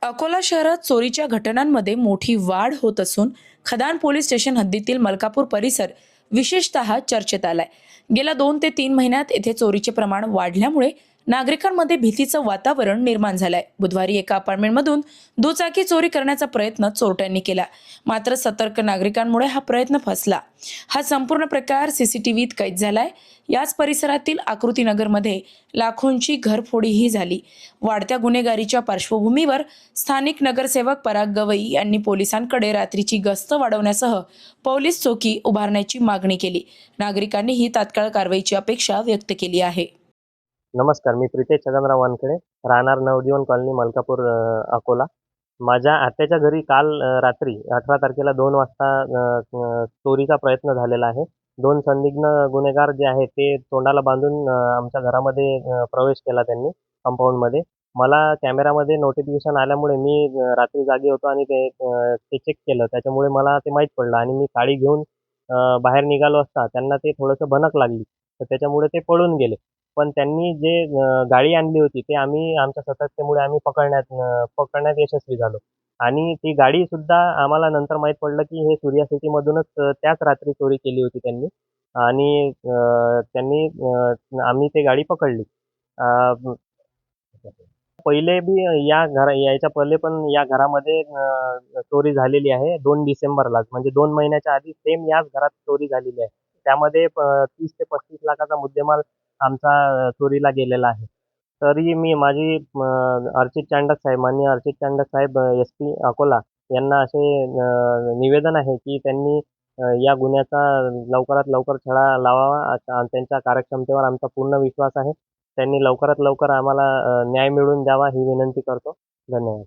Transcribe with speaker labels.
Speaker 1: अकोला शहरात चोरीच्या घटनांमध्ये मोठी वाढ होत असून खदान पोलीस स्टेशन हद्दीतील मलकापूर परिसर विशेषतः चर्चेत आलाय. गेल्या 2 ते 3 महिन्यात येथे चोरीचे प्रमाण वाढल्यामुळे नागरिकांमध्ये भीतीचं वातावरण निर्माण झालंय. बुधवारी एका अपार्टमेंटमधून दुचाकी चोरी करण्याचा प्रयत्न चोरट्यांनी केला, मात्र सतर्क नागरिकांमुळे हा प्रयत्न फसला. हा संपूर्ण प्रकार सीसीटीव्हीत कैद झालाय. याच परिसरातील आकृतीनगरमध्ये लाखोंची घरफोडीही झाली. वाढत्या गुन्हेगारीच्या पार्श्वभूमीवर स्थानिक नगरसेवक पराग गवई यांनी पोलिसांकडे रात्रीची गस्त वाढवण्यासह पोलीस चौकी उभारण्याची मागणी केली. नागरिकांनीही तात्काळ कारवाईची अपेक्षा व्यक्त केली आहे.
Speaker 2: नमस्कार, मी प्रितेश छगनराव वानखेडे, राहणार नवजीवन कॉलनी, मलकापूर, अकोला. माझ्या आत्याच्या घरी काल रात्री 18 तारखेला 2 वाजता चोरीचा प्रयत्न झालेला आहे. 2 संदिग्ध गुन्हेगार जे आहेत ते तोंडाला बांधून आमच्या घरामध्ये प्रवेश केला त्यांनी कंपाऊंडमध्ये. मला कॅमेरामध्ये नोटिफिकेशन आल्यामुळे मी रात्री जागे होतो आणि ते चेक केलं. त्याच्यामुळे मला ते माहीत पडलं आणि मी काडी घेऊन बाहेर निघालो असता त्यांना ते थोडंसं भनक लागली. तर त्याच्यामुळे ते पळून गेले. पण त्यांनी जे गाडी आणली होती ते आम्ही आमच्या सतर्कतेमुळे आम्ही पकडण्यात यशस्वी झालो. आणि ती गाडीसुद्धा आम्हाला नंतर माहीत पडलं की हे सूर्या सिटीमधूनच त्याच रात्री चोरी केली होती त्यांनी. आणि आम्ही ती गाडी पकडली. अ, पहिले बी यायच्या पहिले पण या घरामध्ये चोरी झालेली आहे 2 डिसेंबरलाच, म्हणजे 2 महिन्याच्या आधी सेम याच घरात चोरी झालेली आहे. त्यामध्ये 30 ते 35 लाखाचा मुद्देमाल आमचा चोरीला गेलेला आहे. तरी मी माझी अर्चित चांडक साहेब, माननीय अर्चित चांडक साहेब, SP अकोला यांना असे निवेदन आहे की त्यांनी या गुन्ह्याचा लवकरात लवकर छडा लावावा. त्यांच्या कार्यक्षमतेवर आमचा पूर्ण विश्वास आहे. त्यांनी लवकरात लवकर आम्हाला न्याय मिळवून द्यावा ही विनंती करतो. धन्यवाद.